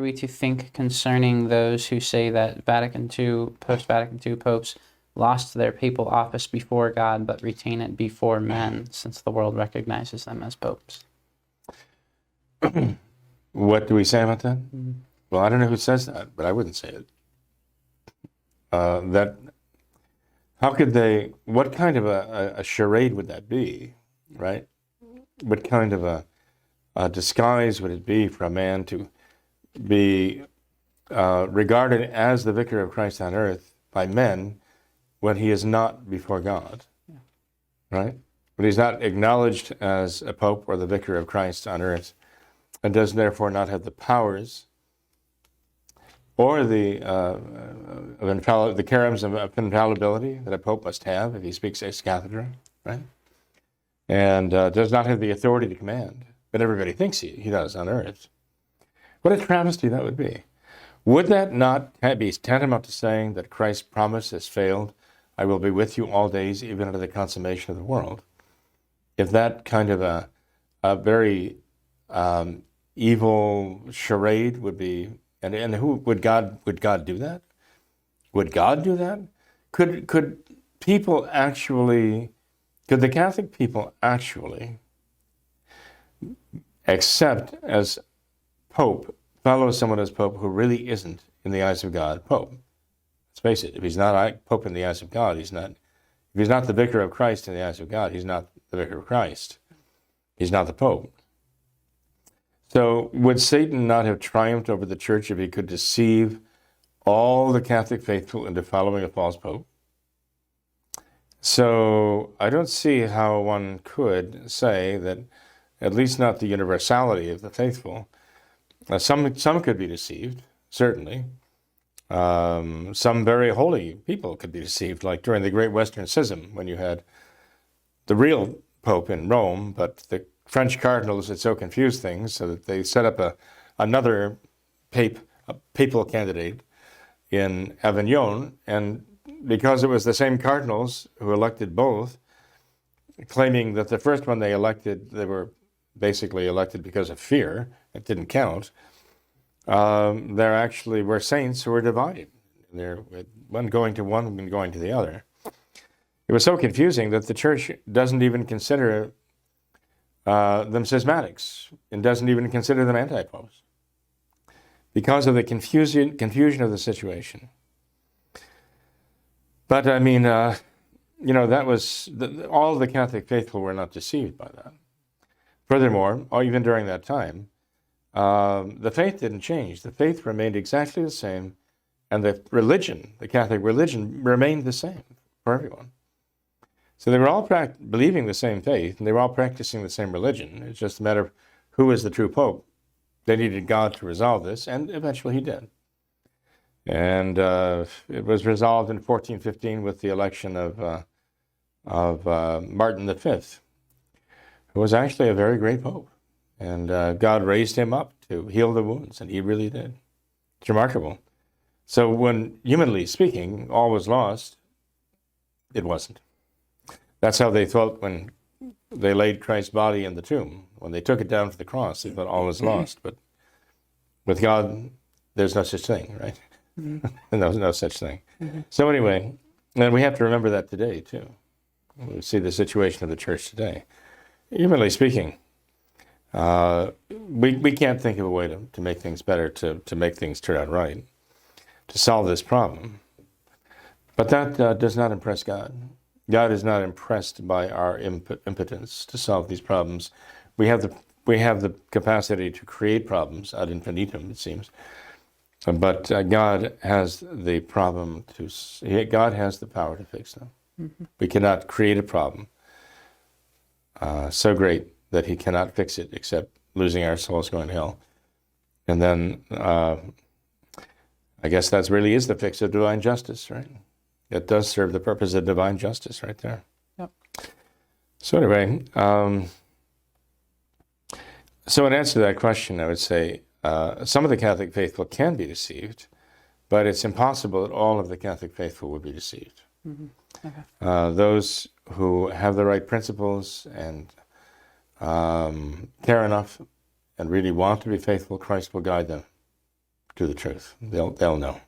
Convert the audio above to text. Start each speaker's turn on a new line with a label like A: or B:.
A: we to think concerning those who say that Vatican II, post-Vatican II popes lost their papal office before God but retain it before men, since the world recognizes them as popes?
B: What do we say about that?
A: Mm-hmm.
B: Well, I don't know who says that, but I wouldn't say it. How could they, what kind of a charade would that be, right? What kind of a disguise would it be for a man to be regarded as the vicar of Christ on earth by men when he is not before God, right? When he's not acknowledged as a pope or the vicar of Christ on earth, and does therefore not have the powers or the charms of infallibility that a pope must have if he speaks ex cathedra, right? And does not have the authority to command, but everybody thinks he does on earth. What a travesty that would be. Would that not be tantamount to saying that Christ's promise has failed? I will be with you all days, even unto the consummation of the world. If that kind of a very evil charade would be, and who would God do that? Would God do that? Could people actually, could the Catholic people actually accept as Pope, follow someone as Pope who really isn't, in the eyes of God, Pope? Let's face it, if he's not Pope in the eyes of God, he's not, if he's not the vicar of Christ in the eyes of God, he's not the vicar of Christ. He's not the Pope. So would Satan not have triumphed over the church if he could deceive all the Catholic faithful into following a false Pope? So I don't see how one could say that, at least not the universality of the faithful. Some could be deceived, certainly. Some very holy people could be deceived, like during the Great Western Schism, when you had the real Pope in Rome, but the French cardinals had so confused things so that they set up another papal candidate in Avignon, and because it was the same cardinals who elected both, claiming that the first one they elected, they were basically elected because of fear, it didn't count, there actually were saints who were divided. They're one going to one and going to the other. It was so confusing that the church doesn't even consider them schismatics and doesn't even consider them anti-popes because of the confusion of the situation. But I mean, that was, all of the Catholic faithful were not deceived by that. Furthermore, even during that time, the faith didn't change. The faith remained exactly the same, and the religion, the Catholic religion, remained the same for everyone. So they were all believing the same faith, and they were all practicing the same religion. It's just a matter of who is the true Pope. They needed God to resolve this, and eventually he did. And it was resolved in 1415 with the election of Martin V, who was actually a very great Pope. And God raised him up to heal the wounds, and he really did. It's remarkable. So when, humanly speaking, all was lost, it wasn't. That's how they felt when they laid Christ's body in the tomb. When they took it down to the cross, they thought all was lost. But with God, there's no such thing, right? Mm-hmm. No such thing. Mm-hmm. So anyway, and we have to remember that today, too. We see the situation of the church today. Humanly speaking, we can't think of a way to make things better, to make things turn out right, to solve this problem. But that does not impress God. God is not impressed by our impotence to solve these problems. We have the capacity to create problems ad infinitum, it seems. But God has the God has the power to fix them. Mm-hmm. We cannot create a problem so great that he cannot fix it except losing our souls going to hell. And then I guess that really is the fix of divine justice, right? It does serve the purpose of divine justice right there. Yep. So anyway, so in answer to that question, I would say some of the Catholic faithful can be deceived, but it's impossible that all of the Catholic faithful would be deceived. Mm-hmm. Okay. Those who have the right principles and care enough and really want to be faithful, Christ will guide them to the truth. They'll know.